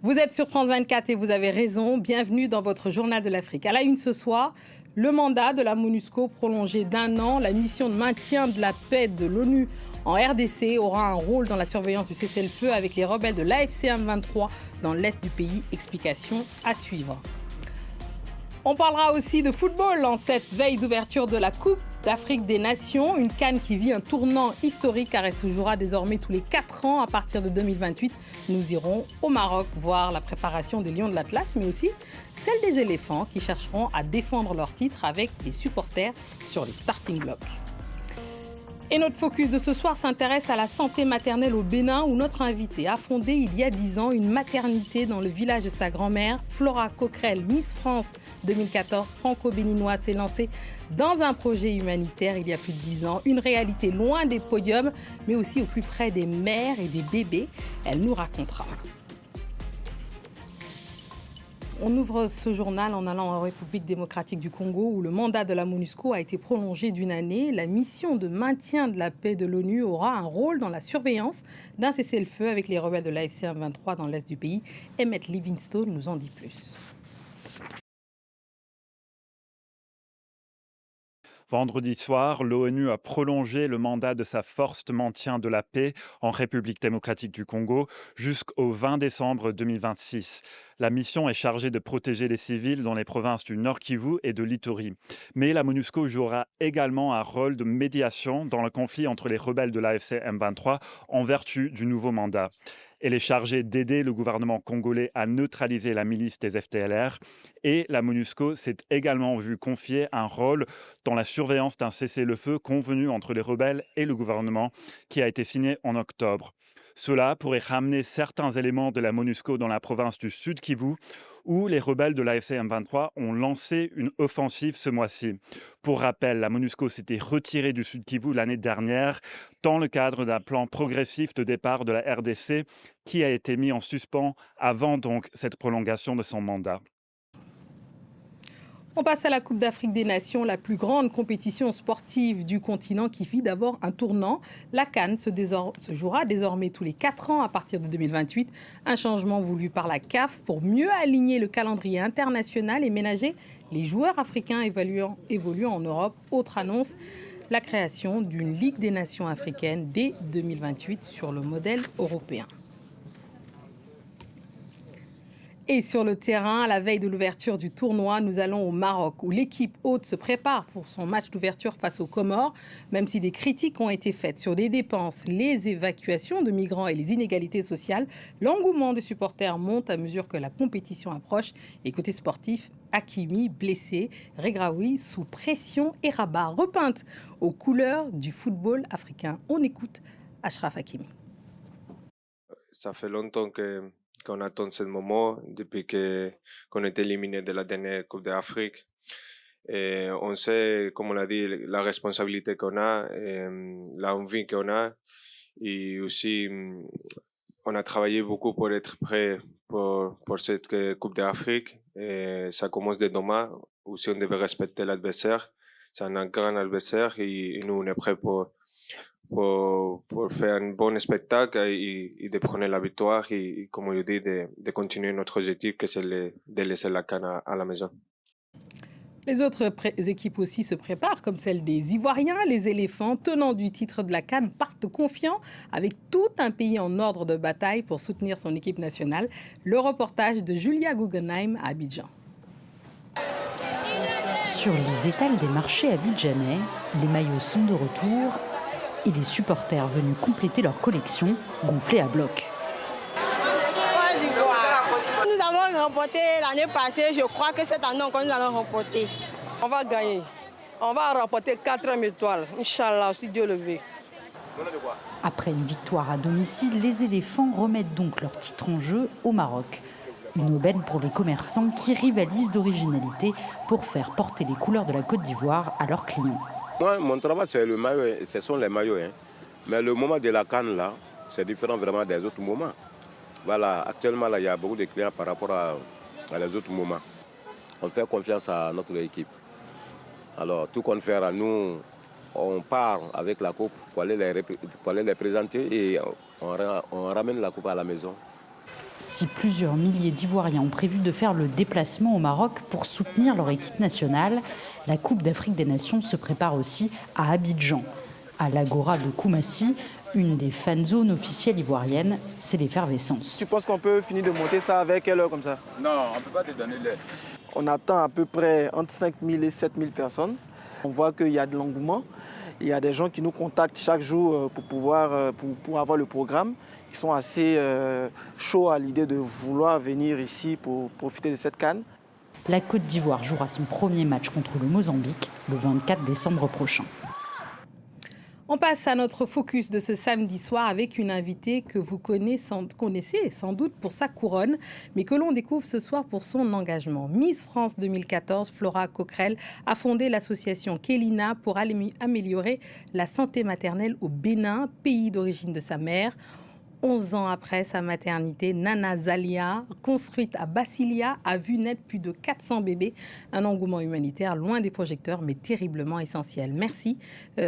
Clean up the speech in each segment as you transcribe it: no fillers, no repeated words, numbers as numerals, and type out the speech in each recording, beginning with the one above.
Vous êtes sur France 24 et vous avez raison. Bienvenue dans votre journal de l'Afrique. À la une ce soir, le mandat de la MONUSCO prolongé d'1 an. La mission de maintien de la paix de l'ONU en RDC aura un rôle dans la surveillance du cessez-le-feu avec les rebelles de l'AFC M23 dans l'est du pays. Explication à suivre. On parlera aussi de football en cette veille d'ouverture de la Coupe d'Afrique des Nations. Une CAN qui vit un tournant historique car elle se jouera désormais tous les 4 ans à partir de 2028. Nous irons au Maroc voir la préparation des Lions de l'Atlas, mais aussi celle des éléphants qui chercheront à défendre leur titre avec les supporters sur les starting blocks. Et notre focus de ce soir s'intéresse à la santé maternelle au Bénin où notre invité a fondé il y a 10 ans une maternité dans le village de sa grand-mère. Flora Coquerel, Miss France 2014, franco-béninoise, s'est lancée dans un projet humanitaire il y a plus de 10 ans. Une réalité loin des podiums, mais aussi au plus près des mères et des bébés. Elle nous racontera. On ouvre ce journal en allant en République démocratique du Congo où le mandat de la MONUSCO a été prolongé d'1 année. La mission de maintien de la paix de l'ONU aura un rôle dans la surveillance d'un cessez-le-feu avec les rebelles de l'AFC M23 dans l'est du pays. Emmett Livingstone nous en dit plus. Vendredi soir, l'ONU a prolongé le mandat de sa force de maintien de la paix en République démocratique du Congo jusqu'au 20 décembre 2026. La mission est chargée de protéger les civils dans les provinces du Nord Kivu et de l'Ituri. Mais la MONUSCO jouera également un rôle de médiation dans le conflit entre les rebelles de l'AFC M23 en vertu du nouveau mandat. Elle est chargée d'aider le gouvernement congolais à neutraliser la milice des FDLR et la MONUSCO s'est également vue confier un rôle dans la surveillance d'un cessez-le-feu convenu entre les rebelles et le gouvernement qui a été signé en octobre. Cela pourrait ramener certains éléments de la MONUSCO dans la province du Sud Kivu où les rebelles de l'AFC M23 ont lancé une offensive ce mois-ci. Pour rappel, la MONUSCO s'était retirée du Sud Kivu l'année dernière dans le cadre d'un plan progressif de départ de la RDC qui a été mis en suspens avant donc cette prolongation de son mandat. On passe à la Coupe d'Afrique des Nations, la plus grande compétition sportive du continent qui vit d'abord un tournant. La CAN se jouera désormais tous les 4 ans à partir de 2028. Un changement voulu par la CAF pour mieux aligner le calendrier international et ménager les joueurs africains évoluant en Europe. Autre annonce, la création d'une Ligue des Nations africaines dès 2028 sur le modèle européen. Et sur le terrain, à la veille de l'ouverture du tournoi, nous allons au Maroc où l'équipe hôte se prépare pour son match d'ouverture face aux Comores. Même si des critiques ont été faites sur les dépenses, les évacuations de migrants et les inégalités sociales, l'engouement des supporters monte à mesure que la compétition approche. Et côté sportif, Hakimi blessé, Regraoui sous pression et Rabat repeinte aux couleurs du football africain. On écoute Achraf Hakimi. Ça fait longtemps qu'on attend ce moment depuis qu'on est éliminé de la dernière Coupe d'Afrique. Et on sait, comme on l'a dit, la responsabilité qu'on a, l'envie qu'on a. Et aussi, on a travaillé beaucoup pour être prêt pour cette Coupe d'Afrique. Et ça commence dès demain. Aussi, on devait respecter l'adversaire. C'est un grand adversaire et nous, on est prêts pour faire un bon spectacle et de prendre la victoire et comme je dis, de continuer notre objectif que c'est de laisser la CAN à la maison. Les autres équipes aussi se préparent, comme celle des Ivoiriens. Les éléphants, tenants du titre de la CAN, partent confiants avec tout un pays en ordre de bataille pour soutenir son équipe nationale. Le reportage de Julia Guggenheim à Abidjan. Sur les étals des marchés abidjanais, les maillots sont de retour et les supporters venus compléter leur collection gonflée à bloc. Nous avons remporté l'année passée, je crois que cette année encore nous allons remporter. On va gagner. On va remporter 4 étoiles, Inch'Allah, si Dieu le veut. Après une victoire à domicile, les éléphants remettent donc leur titre en jeu au Maroc. Une aubaine pour les commerçants qui rivalisent d'originalité pour faire porter les couleurs de la Côte d'Ivoire à leurs clients. Moi, mon travail, c'est le maillot, ce sont les maillots. Mais le moment de la CAN, là, c'est différent vraiment des autres moments. Voilà, actuellement, là, il y a beaucoup de clients par rapport à les autres moments. On fait confiance à notre équipe. Alors, tout qu'on fait, nous, on part avec la coupe pour aller les présenter et on ramène la coupe à la maison. Si plusieurs milliers d'Ivoiriens ont prévu de faire le déplacement au Maroc pour soutenir leur équipe nationale, la Coupe d'Afrique des Nations se prépare aussi à Abidjan. À l'Agora de Koumassi, une des fan zones officielles ivoiriennes, c'est l'effervescence. Tu penses qu'on peut finir de monter ça avec quelle heure comme ça? Non, on ne peut pas te donner l'heure. On attend à peu près entre 5 000 et 7 000 personnes. On voit qu'il y a de l'engouement. Il y a des gens qui nous contactent chaque jour pour avoir le programme. Ils sont assez chauds à l'idée de vouloir venir ici pour profiter de cette CAN. La Côte d'Ivoire jouera son premier match contre le Mozambique le 24 décembre prochain. On passe à notre focus de ce samedi soir avec une invitée que vous connaissez sans doute pour sa couronne, mais que l'on découvre ce soir pour son engagement. Miss France 2014, Flora Coquerel, a fondé l'association Kelina pour améliorer la santé maternelle au Bénin, pays d'origine de sa mère. 11 ans après sa maternité, Nana Zalia, construite à Basilia, a vu naître plus de 400 bébés. Un engouement humanitaire loin des projecteurs, mais terriblement essentiel. Merci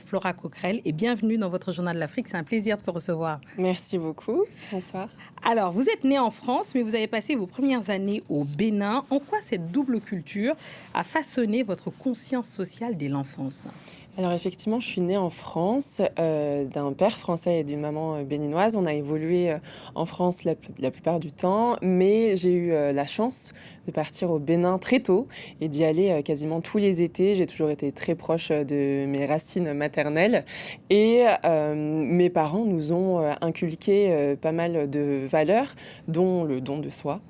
Flora Coquerel et bienvenue dans votre Journal de l'Afrique. C'est un plaisir de vous recevoir. Merci beaucoup. Bonsoir. Alors, vous êtes née en France, mais vous avez passé vos premières années au Bénin. En quoi cette double culture a façonné votre conscience sociale dès l'enfance ? Alors effectivement, je suis née en France d'un père français et d'une maman béninoise. On a évolué en France la plupart du temps, mais j'ai eu la chance de partir au Bénin très tôt et d'y aller quasiment tous les étés. J'ai toujours été très proche de mes racines maternelles et mes parents nous ont inculqué pas mal de valeurs, dont le don de soi.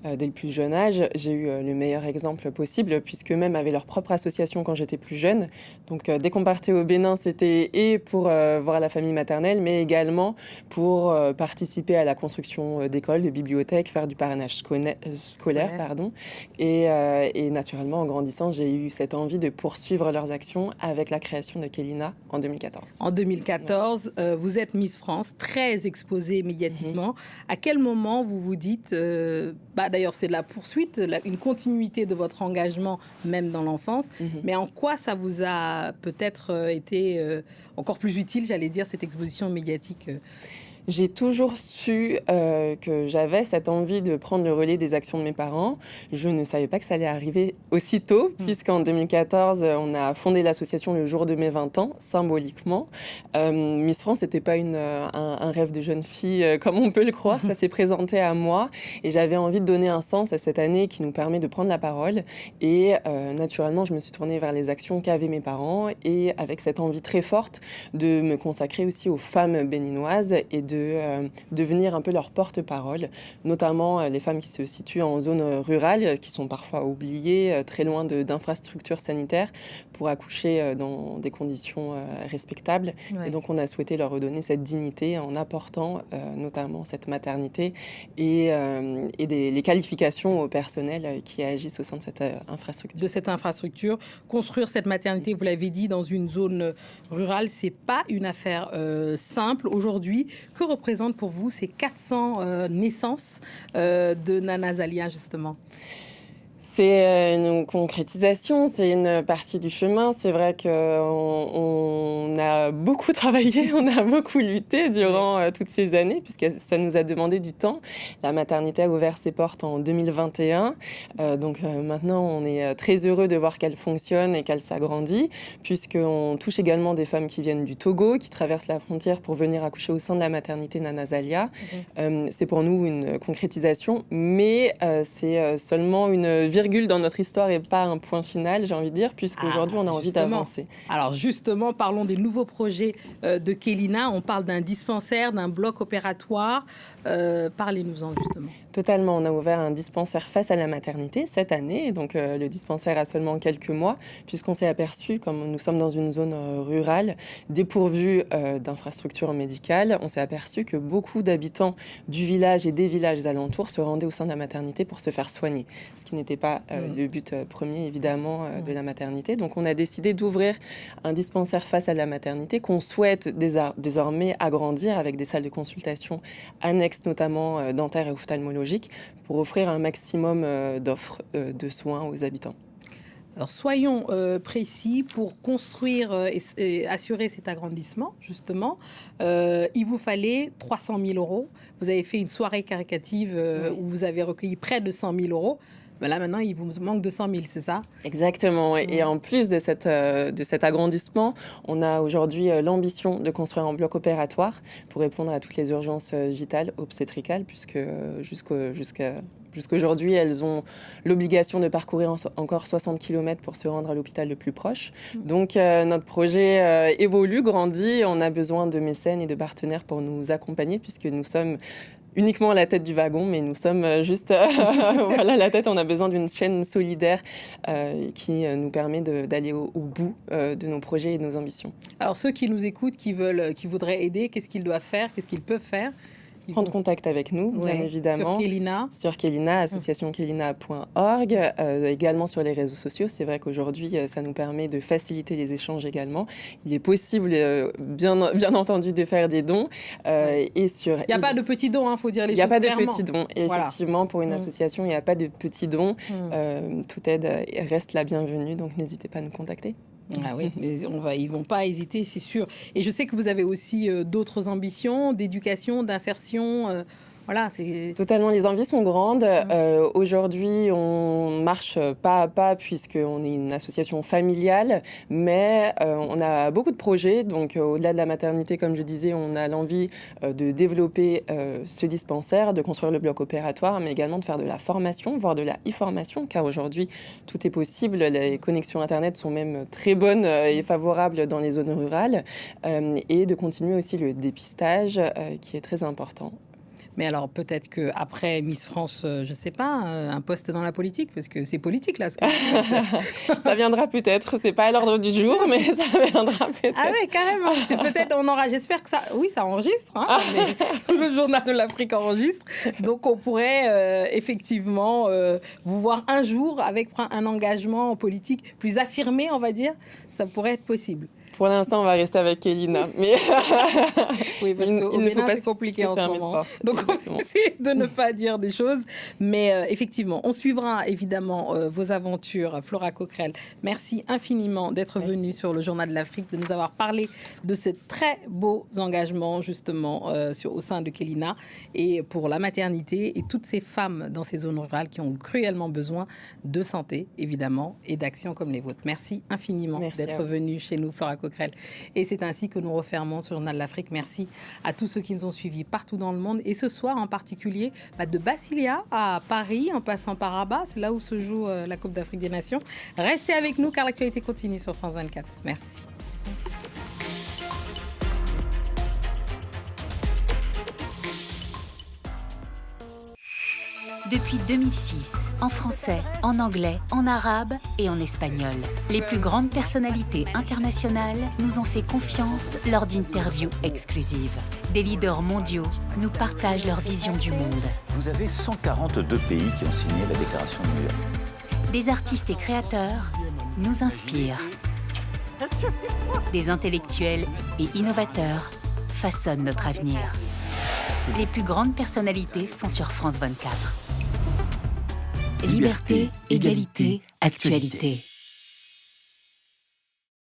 Dès le plus jeune âge, j'ai eu le meilleur exemple possible, puisque même avaient leur propre association quand j'étais plus jeune. Donc dès qu'on partait au Bénin, c'était et pour voir la famille maternelle, mais également pour participer à la construction d'écoles, de bibliothèques, faire du parrainage scolaire. Et naturellement, en grandissant, j'ai eu cette envie de poursuivre leurs actions avec la création de Kelina en 2014. En 2014, vous êtes Miss France, très exposée médiatiquement. À quel moment vous vous dites... d'ailleurs, c'est de la poursuite, une continuité de votre engagement, même dans l'enfance. Mais en quoi ça vous a peut-être été encore plus utile, j'allais dire, cette exposition médiatique J'ai toujours su que j'avais cette envie de prendre le relais des actions de mes parents. Je ne savais pas que ça allait arriver aussitôt, puisqu'en 2014, on a fondé l'association le jour de mes 20 ans, symboliquement. Miss France, c'était pas un rêve de jeune fille comme on peut le croire. Ça s'est présenté à moi et j'avais envie de donner un sens à cette année qui nous permet de prendre la parole. Et naturellement, je me suis tournée vers les actions qu'avaient mes parents et avec cette envie très forte de me consacrer aussi aux femmes béninoises et de devenir un peu leur porte-parole, notamment les femmes qui se situent en zone rurale, qui sont parfois oubliées, très loin d'infrastructures sanitaires, pour accoucher dans des conditions respectables. Ouais. Et donc on a souhaité leur redonner cette dignité en apportant notamment cette maternité et les qualifications au personnel qui agissent au sein de cette infrastructure. De cette infrastructure. Construire cette maternité, vous l'avez dit, dans une zone rurale, c'est pas une affaire simple. Aujourd'hui, que représentent pour vous ces 400 naissances de Nana Zalia, justement ? C'est une concrétisation, c'est une partie du chemin. C'est vrai qu'on a beaucoup travaillé, on a beaucoup lutté durant toutes ces années, puisque ça nous a demandé du temps. La maternité a ouvert ses portes en 2021. Donc maintenant, on est très heureux de voir qu'elle fonctionne et qu'elle s'agrandit, puisqu'on touche également des femmes qui viennent du Togo, qui traversent la frontière pour venir accoucher au sein de la maternité Nana Zalia. C'est pour nous une concrétisation, mais c'est seulement une virgule dans notre histoire et pas un point final, j'ai envie de dire, puisqu'aujourd'hui, on a envie d'avancer. Alors justement, parlons des nouveaux projets de Kelina. On parle d'un dispensaire, d'un bloc opératoire. Parlez-nous-en, justement. Totalement. On a ouvert un dispensaire face à la maternité cette année. Donc, le dispensaire a seulement quelques mois, puisqu'on s'est aperçu, comme nous sommes dans une zone rurale, dépourvue d'infrastructures médicales, on s'est aperçu que beaucoup d'habitants du village et des villages alentours se rendaient au sein de la maternité pour se faire soigner, ce qui n'était pas le but premier, évidemment, de la maternité. Donc, on a décidé d'ouvrir un dispensaire face à la maternité qu'on souhaite désormais agrandir avec des salles de consultation annexes, notamment dentaires et ophtalmologiques, pour offrir un maximum d'offres de soins aux habitants. Alors soyons précis, pour construire et assurer cet agrandissement, justement, il vous fallait 300 000 €. Vous avez fait une soirée caricative où vous avez recueilli près de 100 000 €. Ben là, maintenant, il vous manque 200 000, c'est ça? Exactement. Et en plus de cet agrandissement, on a aujourd'hui l'ambition de construire un bloc opératoire pour répondre à toutes les urgences vitales, obstétricales, puisque jusqu'aujourd'hui, elles ont l'obligation de parcourir encore 60 km pour se rendre à l'hôpital le plus proche. Donc, notre projet évolue, grandit. On a besoin de mécènes et de partenaires pour nous accompagner, puisque nous sommes uniquement à la tête du wagon, mais nous sommes juste voilà, la tête. On a besoin d'une chaîne solidaire qui nous permet d'aller au bout de nos projets et de nos ambitions. Alors, ceux qui nous écoutent, qui voudraient aider, qu'est-ce qu'ils doivent faire? Qu'est-ce qu'ils peuvent faire? Prendre contact avec nous, bien évidemment. Sur Kelina, associationkelina.org, également sur les réseaux sociaux. C'est vrai qu'aujourd'hui, ça nous permet de faciliter les échanges également. Il est possible, bien entendu, de faire des dons. Et sur... Il n'y a pas de petits dons, il faut dire les choses clairement. Il n'y a pas de petits dons. Et effectivement, pour une association, il n'y a pas de petits dons. Toute aide reste la bienvenue, donc n'hésitez pas à nous contacter. Ah oui, ils vont pas hésiter, c'est sûr. Et je sais que vous avez aussi d'autres ambitions d'éducation, d'insertion. Voilà, c'est... Totalement, les envies sont grandes. Aujourd'hui, on marche pas à pas puisqu'on est une association familiale, mais on a beaucoup de projets. Donc, au-delà de la maternité, comme je disais, on a l'envie de développer ce dispensaire, de construire le bloc opératoire, mais également de faire de la formation, voire de la e-formation, car aujourd'hui, tout est possible. Les connexions Internet sont même très bonnes et favorables dans les zones rurales, et de continuer aussi le dépistage, qui est très important. Mais alors, peut-être qu'après Miss France, je ne sais pas, un poste dans la politique, parce que c'est politique, là. Ça viendra peut-être. Ce n'est pas à l'ordre du jour, mais ça viendra peut-être. Ah oui, carrément. C'est peut-être, on aura, j'espère que ça... Oui, ça enregistre. Mais le Journal de l'Afrique enregistre. Donc, on pourrait effectivement vous voir un jour avec un engagement politique plus affirmé, on va dire. Ça pourrait être possible. Pour l'instant, on va rester avec Kelina. Mais oui, parce qu'au Bénin, c'est compliqué en ce moment. Donc, on va essayer de ne pas dire des choses. Mais effectivement, on suivra évidemment vos aventures. Flora Coquerel, merci infiniment d'être venue sur le Journal de l'Afrique, de nous avoir parlé de ces très beaux engagements, justement, au sein de Kelina, et pour la maternité et toutes ces femmes dans ces zones rurales qui ont cruellement besoin de santé, évidemment, et d'actions comme les vôtres. Merci infiniment d'être venue chez nous, Flora Coquerel. Et c'est ainsi que nous refermons ce Journal de l'Afrique. Merci à tous ceux qui nous ont suivis partout dans le monde. Et ce soir, en particulier, de Basilia à Paris, en passant par Rabat, c'est là où se joue la Coupe d'Afrique des Nations. Restez avec nous, car l'actualité continue sur France 24. Merci. Depuis 2006, en français, en anglais, en arabe et en espagnol, les plus grandes personnalités internationales nous ont fait confiance lors d'interviews exclusives. Des leaders mondiaux nous partagent leur vision du monde. Vous avez 142 pays qui ont signé la déclaration de New York. Des artistes et créateurs nous inspirent. Des intellectuels et innovateurs façonnent notre avenir. Les plus grandes personnalités sont sur France 24. Liberté, égalité, actualité.